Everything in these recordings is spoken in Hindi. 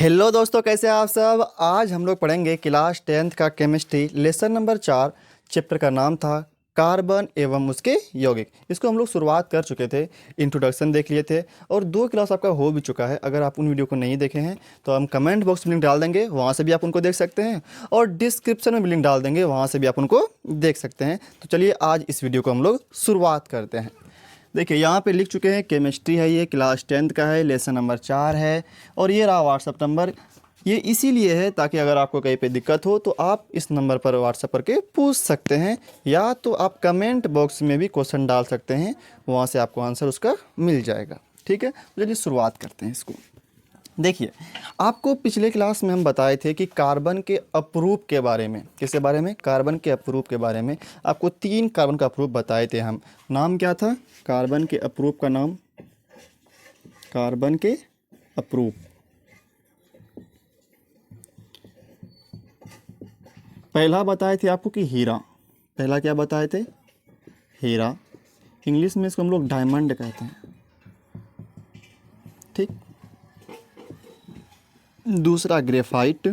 हेलो दोस्तों, कैसे हैं आप सब। आज हम लोग पढ़ेंगे क्लास 10th का केमिस्ट्री लेसन नंबर 4। चैप्टर का नाम था कार्बन एवं उसके यौगिक। इसको हम लोग शुरुआत कर चुके थे, इंट्रोडक्शन देख लिए थे और 2 क्लास आपका हो भी चुका है। अगर आप उन वीडियो को नहीं देखे हैं तो हम कमेंट बॉक्स में लिंक डाल देंगे, वहाँ से भी आप उनको देख सकते हैं और डिस्क्रिप्शन में भी लिंक डाल देंगे, वहाँ से भी आप उनको देख सकते हैं। तो चलिए आज इस वीडियो को हम लोग शुरुआत करते हैं। देखिए यहाँ पे लिख चुके हैं केमिस्ट्री है, ये क्लास 10th का है, लेसन नंबर 4 है और ये रहा व्हाट्सअप नंबर। ये इसीलिए है ताकि अगर आपको कहीं पे दिक्कत हो तो आप इस नंबर पर व्हाट्सअप करके पूछ सकते हैं, या तो आप कमेंट बॉक्स में भी क्वेश्चन डाल सकते हैं, वहाँ से आपको आंसर उसका मिल जाएगा। ठीक है, तो चलिए शुरुआत करते हैं इसको। देखिए, आपको पिछले क्लास में हम बताए थे कि कार्बन के अप्रूप के बारे में। किसके बारे में? कार्बन के अप्रूप के बारे में। आपको 3 कार्बन का अप्रूप बताए थे हम। नाम क्या था कार्बन के अप्रूप का? नाम कार्बन के अप्रूप। पहला बताए थे आपको कि हीरा। पहला क्या बताए थे? हीरा। इंग्लिश में इसको हम लोग डायमंड कहते हैं। ठीक। दूसरा ग्रेफाइट।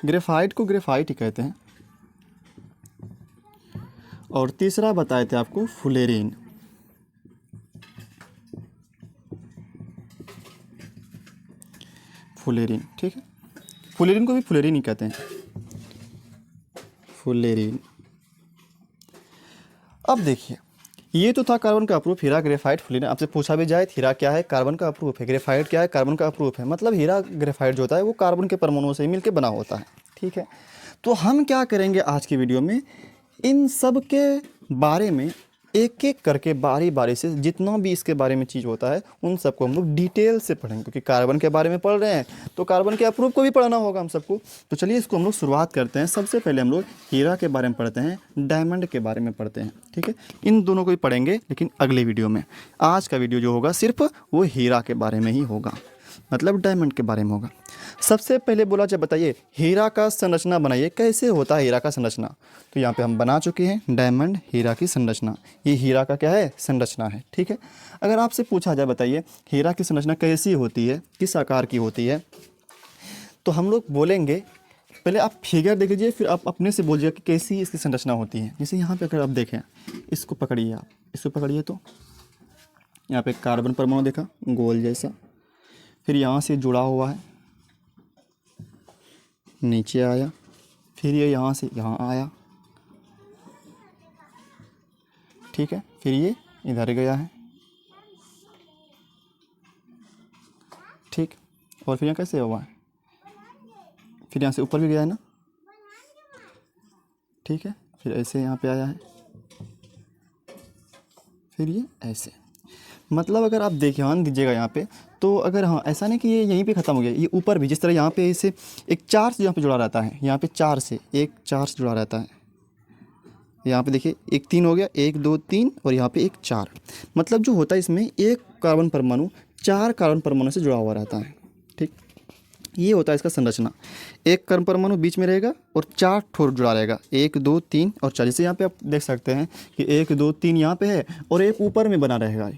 ग्रेफाइट को ग्रेफाइट ही कहते हैं। और तीसरा बताए थे आपको फुलेरिन। फुलेरिन, ठीक है। फुलेरिन को भी फुलेरिन ही कहते हैं, फुलेरिन। अब देखिए, ये तो था कार्बन का अप्रूफ, हीरा, ग्रेफाइट, फुलेरिन। आपसे पूछा भी जाए हीरा क्या है? कार्बन का अप्रूफ है। ग्रेफाइट क्या है? कार्बन का अप्रूफ है। मतलब हीरा ग्रेफाइट जो होता है वो कार्बन के परमाणुओं से ही मिलकर बना होता है। ठीक है, तो हम क्या करेंगे आज की वीडियो में, इन सब के बारे में एक एक करके बारी बारी से जितना भी इसके बारे में चीज़ होता है उन सबको हम लोग डिटेल से पढ़ेंगे, क्योंकि कार्बन के बारे में पढ़ रहे हैं तो कार्बन के अप्रूप को भी पढ़ना होगा हम सबको। तो चलिए इसको हम लोग शुरुआत करते हैं। सबसे पहले हम लोग हीरा के बारे में पढ़ते हैं, डायमंड के बारे में पढ़ते हैं। ठीक है, इन दोनों को ही पढ़ेंगे लेकिन अगले वीडियो में। आज का वीडियो जो होगा सिर्फ वो हीरा के बारे में ही होगा, मतलब डायमंड के बारे में होगा। सबसे पहले बोला जब बताइए हीरा का संरचना बनाइए, कैसे होता है हीरा का संरचना। तो यहाँ पे हम बना चुके हैं डायमंड हीरा की संरचना। ये हीरा का क्या है? संरचना है। ठीक है, अगर आपसे पूछा जाए बताइए हीरा की संरचना कैसी होती है, किस आकार की होती है, तो हम लोग बोलेंगे, पहले आप फिगर देख लीजिए फिर आप अपने से बोलिएगा कि कैसी इसकी संरचना होती है। जैसे यहाँ पे अगर आप देखें, इसको पकड़िए, आप इसको पकड़िए तो यहाँ पे कार्बन परमाणु देखा गोल जैसा, फिर यहाँ से जुड़ा हुआ है, नीचे आया, फिर ये यहाँ से यहाँ आया। ठीक है, फिर ये इधर गया है। ठीक, और फिर यहाँ कैसे हुआ है, फिर यहाँ से ऊपर भी गया है ना। ठीक है, फिर ऐसे यहाँ पे आया है, फिर ये ऐसे। मतलब अगर आप ध्यान दीजिएगा यहाँ पे, तो अगर हाँ ऐसा नहीं कि ये यहीं पे ख़त्म हो गया, ये ऊपर भी जिस तरह यहाँ पे इसे एक 4 से यहाँ पे जुड़ा रहता है, यहाँ पे 4 से एक 4 से जुड़ा रहता है। यहाँ पे देखिए एक 3 हो गया, 1 2 3 और यहाँ पे एक 4। मतलब जो होता है इसमें एक कार्बन परमाणु 4 कार्बन परमाणु से जुड़ा हुआ रहता है। ठीक, ये होता है इसका संरचना। एक कार्बन परमाणु बीच में रहेगा और 4 ठोर जुड़ा रहेगा, 1 2 3 और 4। जैसे यहाँ पे आप देख सकते हैं कि 1 2 3 यहाँ पे है और एक ऊपर में बना रहेगा।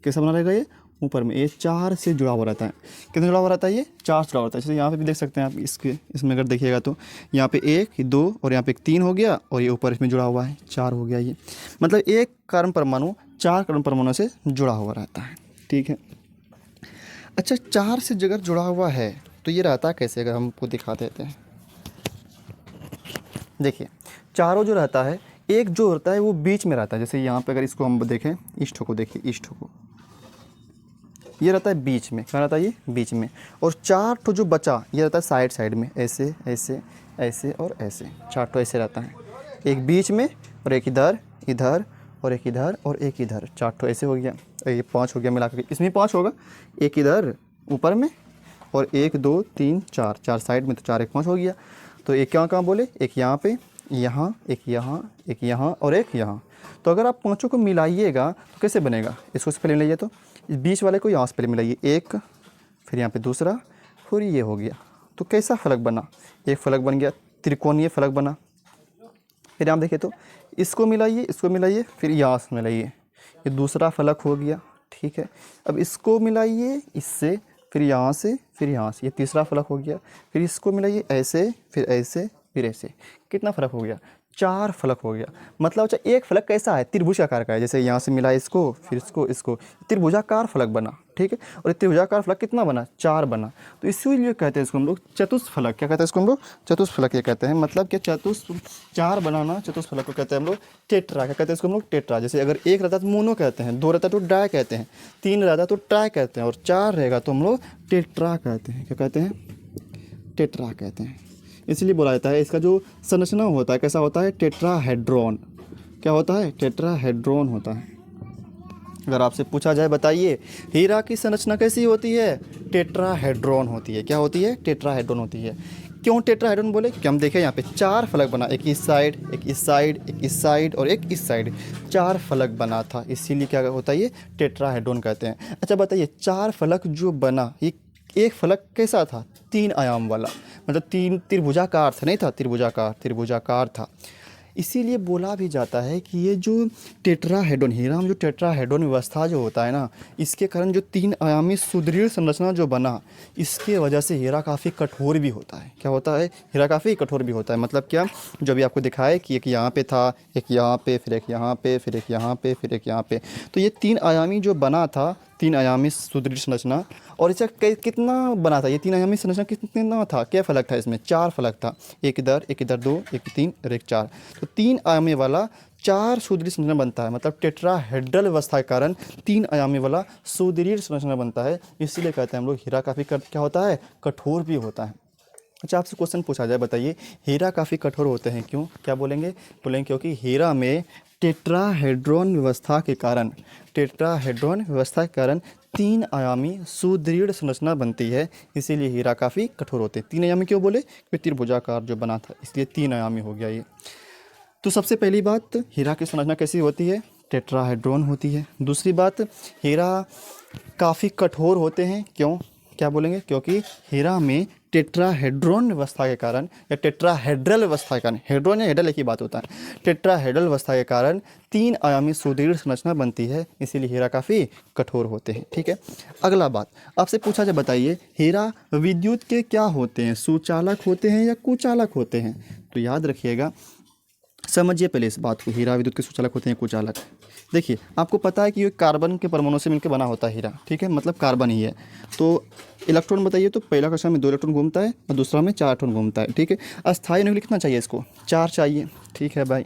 कैसा बना रहेगा? ये ऊपर में, ये 4 से जुड़ा हुआ रहता है। कितने जुड़ा हुआ रहता है? ये 4 से जुड़ा हुआ रहता है। जैसे यहाँ पे भी देख सकते हैं आप, इसमें अगर देखिएगा तो यहाँ पे 1 2 और यहाँ पे 3 हो गया और ये ऊपर इसमें जुड़ा हुआ है 4 हो गया। ये मतलब एक कार्बन परमाणु 4 कार्बन परमाणु से जुड़ा हुआ रहता है। ठीक है, अच्छा 4 से अगर जुड़ा हुआ है तो ये रहता कैसे, अगर हमको दिखा देते हैं। देखिए चारों जो रहता है, एक जो होता है वो बीच में रहता है। जैसे यहाँ पे अगर इसको हम देखें, इष्टो को देखिए, इष्टो को, ये रहता है बीच में। क्या रहता है? ये बीच में। और 4 ठो जो बचा ये रहता है साइड साइड में, ऐसे ऐसे ऐसे और ऐसे। 4 ठो ऐसे रहता है, एक बीच में और एक इधर इधर और एक इधर और एक इधर। 4 ठो ऐसे हो गया, ये 5 हो गया मिला करके। इसमें 5 होगा, एक इधर ऊपर में और 1 2 3 4, 4 साइड में, तो 4 1 5 हो गया। तो एक कहाँ कहाँ बोले, एक यहाँ पे, यहाँ, एक यहाँ, एक यहाँ और एक यहाँ। तो अगर आप पाँचों को मिलाइएगा तो कैसे बनेगा? इसको से पहले मिलाइए, तो इस बीच वाले को यहाँ से पहले मिलाइए, एक, फिर यहाँ पे दूसरा, फिर ये हो गया। तो कैसा फलक बना? एक फलक बन गया, त्रिकोणीय फलक बना। फिर यहाँ देखिए तो इसको मिलाइए, फिर यहाँ से मिलाइए, ये दूसरा फलक हो गया। ठीक है, अब इसको मिलाइए इससे, फिर यहाँ से, फिर यहाँ से, ये तीसरा फलक हो गया। फिर इसको मिलाइए ऐसे, फिर ऐसे, फिर ऐसे, कितना फलक हो गया? 4 फलक हो गया। मतलब अच्छा एक फलक कैसा है? त्रिभुज आकार का है। जैसे यहाँ से मिला इसको, फिर इसको त्रिभुजाकार फलक बना, ठीक है। और ये त्रिभुजाकार फलक कितना बना? 4 बना। तो इसीलिए कहते हैं इसको हम लोग चतुष्फलक। क्या कहते हैं इसको हम लोग? चतुष्फलक ये कहते हैं। मतलब क्या? 4 बनाना चतुष्फलक को कहते हैं हम लोग टेट्रा। क्या कहते हैं इसको हम लोग? टेट्रा। जैसे अगर एक रहता तो मोनो कहते हैं, 2 रहता तो डाई कहते हैं, 3 रहता तो ट्राई कहते हैं, और 4 रहेगा तो हम लोग टेट्रा कहते हैं। क्या कहते हैं? टेट्रा कहते हैं। इसलिए बोला जाता है इसका जो संरचना होता है कैसा होता है? टेट्राहेड्रॉन। क्या होता है? टेट्राहेड्रॉन होता है। अगर आपसे पूछा जाए बताइए हीरा की संरचना कैसी होती है? टेट्राहेड्रॉन होती है। क्या होती है? टेट्राहेड्रॉन होती है। क्यों टेट्राहेड्रॉन बोले? कि हम देखें यहाँ पे 4 फलक बना, एक इस साइड, एक इस साइड, एक इस साइड और एक इस साइड, 4 फलक बना था, इसीलिए क्या होता है? ये टेट्राहेड्रॉन कहते हैं। अच्छा बताइए 4 फलक जो बना, ये एक फलक कैसा था? 3 आयाम वाला, मतलब 3 त्रिभुजाकार था, नहीं था? त्रिभुजाकार था। इसीलिए बोला भी जाता है कि ये जो टेट्राहेड्रॉन, हीरा में जो टेट्राहेड्रॉन व्यवस्था जो होता है ना, इसके कारण जो 3 आयामी सुदृढ़ संरचना जो बना, इसके वजह से हीरा काफ़ी कठोर भी होता है। क्या होता है? हीरा काफ़ी कठोर भी होता है। मतलब क्या? जो भी आपको दिखाए कि एक यहाँ पे था, एक यहाँ पे, फिर एक यहाँ पे, फिर एक यहाँ पे, फिर एक यहाँ पे, तो ये 3 आयामी जो बना था, 3 आयामी सुदृढ़ संरचना। और इसका कितना बना था? ये 3 आयामी संरचना कितना था? क्या फलक था इसमें? 4 फलक था, एक इधर 2, एक 3 और एक 4। तो 3 आयामी वाला 4 सुदृढ़ संरचना बनता है। मतलब टेट्राहेड्रल व्यवस्था के कारण 3 आयामी वाला सुदृढ़ संरचना बनता है। इसीलिए कहते हैं हम लोग हीरा काफ़ी क्या होता है? कठोर भी होता है। अच्छा आपसे क्वेश्चन पूछा जाए बताइए हीरा काफ़ी कठोर होते हैं क्यों? क्या बोलेंगे? बोलेंगे क्योंकि हीरा में टेट्राहेड्रॉन व्यवस्था के कारण 3 आयामी सुदृढ़ संरचना बनती है। इसीलिए हीरा काफ़ी कठोर होते हैं। 3 आयामी क्यों बोले? क्योंकि त्रिभुजाकार जो बना था इसलिए 3 आयामी हो गया ये। तो सबसे पहली बात, हीरा की संरचना कैसी होती है? टेट्राहेड्रॉन होती है। दूसरी बात, हीरा काफ़ी कठोर होते हैं क्यों? क्या बोलेंगे? क्योंकि हीरा में टेट्राहेड्रॉन व्यवस्था के कारण या टेट्राहेड्रल व्यवस्था के कारण, हेड्रॉन या हेड्रल एक ही बात होता है, टेट्राहेड्रल व्यवस्था के कारण 3 आयामी सुदृढ़ संरचना बनती है। इसीलिए हीरा काफ़ी कठोर होते हैं। ठीक है। अगला बात आपसे पूछा जाए बताइए हीरा विद्युत के क्या होते हैं? सुचालक होते हैं या कुचालक होते हैं? तो याद रखिएगा, समझिए पहले इस बात को, हीरा विद्युत के सुचालक होते हैं कुचालक। देखिए आपको पता है कि ये कार्बन के परमाणु से मिलकर बना होता है हीरा, ठीक है, मतलब कार्बन ही है। तो इलेक्ट्रॉन बताइए, तो पहला कक्षा में 2 इलेक्ट्रॉन घूमता है और दूसरा में 4 इलेक्ट्रॉन घूमता है, ठीक है। अस्थायी न्यूक्लियस कितना चाहिए इसको? 4 चाहिए, ठीक है भाई।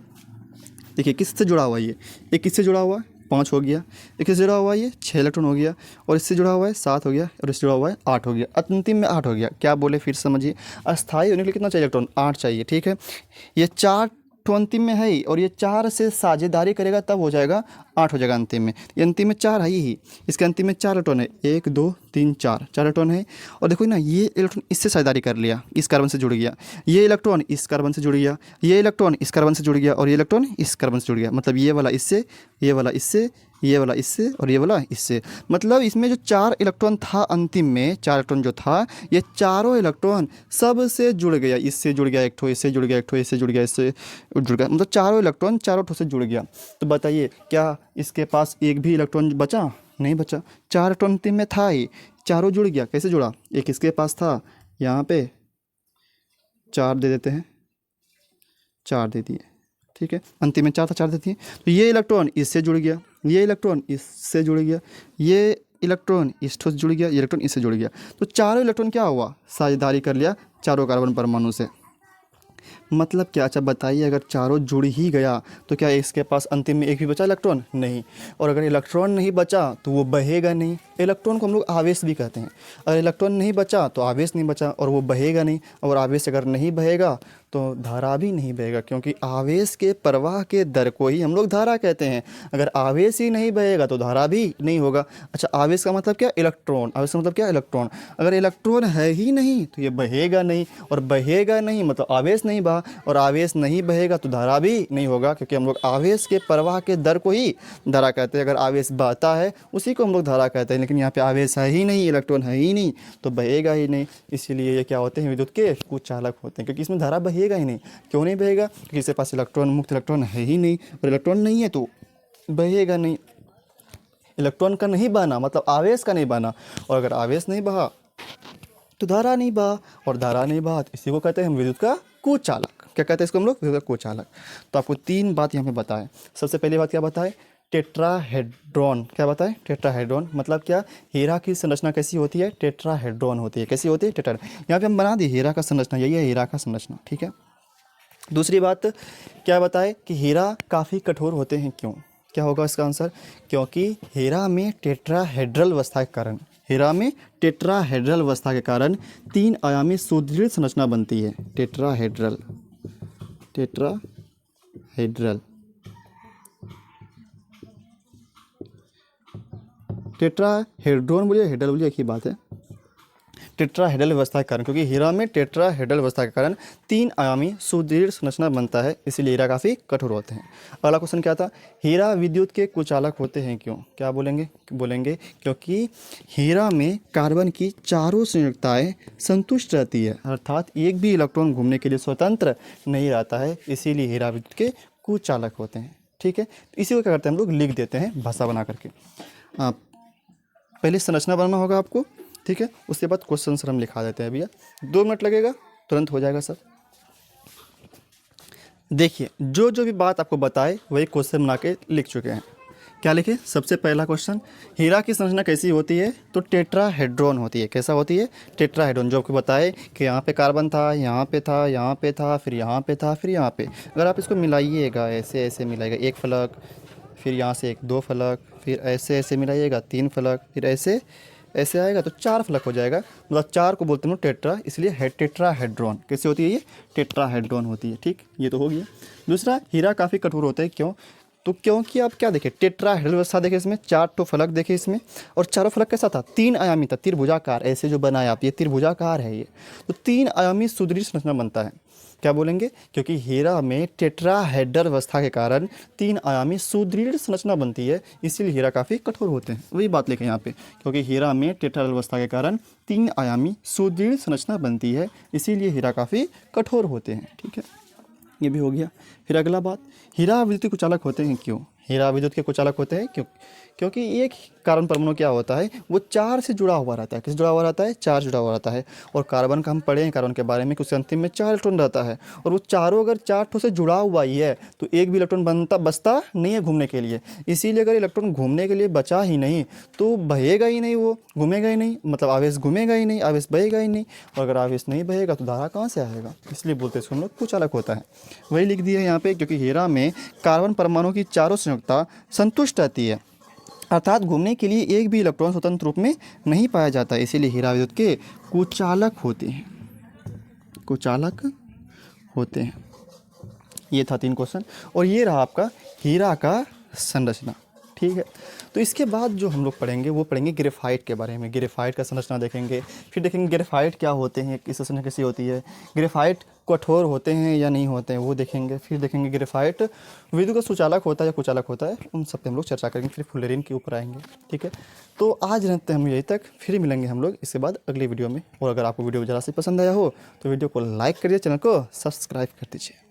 देखिए किससे जुड़ा हुआ है ये किससे जुड़ा हुआ है? 5 हो गया। एक किससे जुड़ा हुआ है? ये 6 इलेक्ट्रॉन हो गया। और इससे जुड़ा हुआ है 7 हो गया, और इससे जुड़ा हुआ है 8 हो गया, अंतिम में 8 हो गया। क्या बोले फिर समझिए, अस्थायी होने के लिए कितना चाहिए इलेक्ट्रॉन? 8 चाहिए, ठीक है। ये 4 तो अंतिम में है ही, और ये 4 से साझेदारी करेगा तब हो जाएगा 8 हो जाएगा अंतिम में। ये अंतिम में 4 है ही, इसके अंतिम में 4 इलेक्ट्रॉन है, 1 2 3 4 इलेक्ट्रॉन है। और देखो ना, ये इलेक्ट्रॉन इससे साझेदारी कर लिया, इस कार्बन से जुड़ गया, ये इलेक्ट्रॉन इस कार्बन से जुड़ गया, ये इलेक्ट्रॉन इस कार्बन से जुड़ गया, और ये इलेक्ट्रॉन इस कार्बन से जुड़ गया। मतलब ये वाला इससे, ये वाला इससे, ये वाला इससे और ये वाला इससे। मतलब इसमें जो 4 इलेक्ट्रॉन था अंतिम में, 4 इलेक्ट्रॉन जो था, ये चारों इलेक्ट्रॉन सब से जुड़ गया, इससे जुड़ गया एक ठो, इससे जुड़ गया एक ठो, इससे जुड़ गया, इससे जुड़ गया, मतलब चारों इलेक्ट्रॉन चारों ठो से जुड़ गया। तो बताइए क्या इसके पास एक भी इलेक्ट्रॉन बचा? नहीं बचा। 4 इलेक्ट्रॉन अंतिम में था ही, चारों जुड़ गया। कैसे जुड़ा? एक इसके पास था, यहाँ पे 4 दे देते हैं, 4 दे दिए, ठीक है। अंतिम में 4 था, 4 देती है। तो ये इलेक्ट्रॉन इससे जुड़ गया, ये इलेक्ट्रॉन इससे जुड़ गया, ये इलेक्ट्रॉन इस ठोस जुड़ गया, ये इलेक्ट्रॉन इससे जुड़ गया। तो चारों इलेक्ट्रॉन क्या हुआ? साझेदारी कर लिया चारों कार्बन परमाणु से। मतलब क्या? अच्छा बताइए, अगर चारों जुड़ ही गया तो क्या इसके पास अंतिम में एक भी बचा इलेक्ट्रॉन? नहीं। और अगर इलेक्ट्रॉन नहीं बचा तो वो बहेगा नहीं। इलेक्ट्रॉन को हम लोग आवेश भी कहते हैं। अगर इलेक्ट्रॉन नहीं बचा तो आवेश नहीं बचा, और वो बहेगा नहीं। और आवेश अगर नहीं बहेगा तो धारा भी नहीं बहेगा, क्योंकि आवेश के प्रवाह के दर को ही हम लोग धारा कहते हैं। अगर आवेश ही नहीं बहेगा तो धारा भी नहीं होगा। अच्छा आवेश का मतलब क्या? इलेक्ट्रॉन। आवेश का मतलब क्या? इलेक्ट्रॉन। अगर इलेक्ट्रॉन है ही नहीं तो ये बहेगा नहीं, और बहेगा नहीं मतलब आवेश नहीं बहा, और आवेश नहीं बहेगा तो धारा भी नहीं होगा, क्योंकि हम लोग आवेश के प्रवाह के दर को ही धारा कहते हैं। अगर आवेश बहता है उसी को हम लोग धारा कहते हैं, लेकिन यहाँ पे आवेश है ही नहीं, इलेक्ट्रॉन है ही नहीं, तो बहेगा ही नहीं। इसीलिए ये क्या होते हैं? विद्युत के कुचालक होते हैं, क्योंकि इसमें धारा बहेगा ही नहीं। क्यों नहीं बहेगा? क्योंकि इसके पास इलेक्ट्रॉन, मुक्त इलेक्ट्रॉन है ही नहीं, और इलेक्ट्रॉन नहीं है तो बहेगा नहीं। इलेक्ट्रॉन का नहीं बहना, मतलब आवेश का नहीं बहना। और अगर आवेश नहीं बहा तो धारा नहीं बहा, और धारा नहीं बहा तो इसी को कहते हैं हम विद्युत का कुचालक। क्या कहते हैं इसको हम लोग? विद्युत का कुचालक। तो आपको 3 बात यहाँ पे बताएं। सबसे पहली बात क्या बताएं? टेट्राहेड्रॉन। क्या बताएं? टेट्राहेड्रॉन मतलब क्या? हीरा की संरचना कैसी होती है? टेट्राहेड्रॉन होती है। कैसी होती है? टेट्रा। यहाँ पे हम बना दिए हीरा का संरचना, यही है हीरा का संरचना, ठीक है। दूसरी बात क्या बताए कि हीरा काफ़ी कठोर होते हैं, क्यों? क्या होगा इसका आंसर? क्योंकि हीरा में टेट्राहेड्रल अवस्था के कारण, हीरा में टेट्राहेड्रल अवस्था के कारण 3 आयामी सुदृढ़ संरचना बनती है। टेट्राहेड्रल, टेट्राहेड्रल, टेट्राहेड्रॉन बोलिए, हेड्रल बोलिए, एक ही बात है। टेट्राहेड्रल अवस्था के कारण, क्योंकि हीरा में टेट्राहेड्रल अवस्था के कारण 3 आयामी सुदृढ़ संरचना बनता है, इसीलिए हीरा काफ़ी कठोर होते हैं। अगला क्वेश्चन क्या था? हीरा विद्युत के कुचालक होते हैं, क्यों? क्या बोलेंगे? बोलेंगे क्योंकि हीरा में कार्बन की चारों संयुक्ताएं संतुष्ट रहती है, अर्थात एक भी इलेक्ट्रॉन घूमने के लिए स्वतंत्र नहीं रहता है, इसीलिए हीरा विद्युत के कुचालक होते हैं, ठीक है। तो इसी को क्या करते हैं हम लोग? लिख देते हैं भाषा बना करके। पहले संरचना बनाना होगा आपको, ठीक है, उसके बाद क्वेश्चन सर हम लिखा देते हैं भैया। 2 मिनट लगेगा, तुरंत हो जाएगा सब। देखिए जो जो भी बात आपको बताए वही क्वेश्चन बना के लिख चुके हैं। क्या लिखे? सबसे पहला क्वेश्चन, हीरा की संरचना कैसी होती है? तो टेट्राहेड्रॉन होती है। कैसा होती है? टेट्राहेड्रॉन। जो आपको बताए कि यहाँ पे कार्बन था, यहाँ पे था, यहाँ पे था, फिर यहाँ पे था, फिर यहाँ पे। अगर आप इसको मिलाइएगा, ऐसे ऐसे मिलाइएगा, 1 फलक, फिर यहाँ से 2 फलक, फिर ऐसे ऐसे मिलाइएगा 3 फलक, फिर ऐसे ऐसे आएगा तो 4 फलक हो जाएगा। मतलब 4 को बोलते हैं टेट्रा, इसलिए टेट्राहेड्रॉन। कैसे होती है ये? टेट्राहेड्रॉन होती है, ठीक। ये तो हो गया। दूसरा, हीरा काफ़ी कठोर होता है, क्यों? तो क्योंकि आप क्या देखें, टेट्राहेड्रल अवस्था देखें इसमें, 4 फलक देखे इसमें, और चारों फलक कैसा था? 3 आयामी था, त्रिभुजाकार। ऐसे जो बनाया आप, ये त्रिभुजाकार है ये। तो 3 आयामी सुदृढ़ संरचना बनता है। क्या बोलेंगे? क्योंकि हीरा में टेट्राहेड्रल अवस्था के कारण 3 आयामी सुदृढ़ संरचना बनती है, इसीलिए हीरा काफ़ी कठोर होते हैं। वही बात लिखें यहाँ पे, क्योंकि हीरा में टेट्राहेड्रल अवस्था के कारण 3 आयामी सुदृढ़ संरचना बनती है, इसीलिए हीरा काफ़ी कठोर होते हैं, ठीक है। ये भी हो गया। फिर अगला बात, हीरा विद्युत के कुचालक होते हैं, क्यों? हीरा विद्युत के कुचालक होते हैं क्यों? क्योंकि एक कार्बन परमाणु क्या होता है, वो 4 से जुड़ा हुआ रहता है। किस जुड़ा हुआ रहता है? 4 जुड़ा हुआ रहता है। और कार्बन का हम पढ़े हैं, कार्बन के बारे में, कि उसके अंतिम में 4 इलेक्ट्रॉन रहता है, और वो चारों अगर 4 ठो से जुड़ा हुआ ही है तो एक भी इलेक्ट्रॉन बचता नहीं है घूमने के लिए। इसीलिए अगर इलेक्ट्रॉन घूमने के लिए बचा ही नहीं तो बहेगा ही नहीं, वो घूमेगा ही नहीं, मतलब आवेश घूमेगा ही नहीं, आवेश बहेगा ही नहीं। और अगर आवेश नहीं बहेगा तो धारा कहाँ से आएगा? इसलिए बोलते हैं इसको हम लोग कुचालक होता है। वही लिख दिया यहाँ पे, क्योंकि हीरा में कार्बन परमाणु की चारों संयुक्ता संतुष्ट रहती है, अर्थात घूमने के लिए एक भी इलेक्ट्रॉन स्वतंत्र रूप में नहीं पाया जाता, इसीलिए हीरा विद्युत के कुचालक होते हैं, कुचालक होते हैं। ये था 3 क्वेश्चन, और ये रहा आपका हीरा का संरचना, ठीक है। तो इसके बाद जो हम लोग पढ़ेंगे वो पढ़ेंगे ग्रेफाइट के बारे में। ग्रेफाइट का संरचना देखेंगे, फिर देखेंगे ग्रेफाइट क्या होते हैं, किस संरचना कैसी होती है, ग्रेफाइट कठोर होते हैं या नहीं होते हैं वो देखेंगे। फिर देखेंगे ग्रेफाइट विद्युत का सुचालक होता है या कुचालक होता है, उन सब पे हम लोग चर्चा करेंगे। फिर फुलेरिन के ऊपर आएंगे, ठीक है। तो आज रहते हैं हम यहीं तक, फिर मिलेंगे हम लोग इसके बाद अगली वीडियो में। और अगर आपको वीडियो ज़रा से पसंद आया हो तो वीडियो को लाइक करिए, चैनल को सब्सक्राइब कर दीजिए।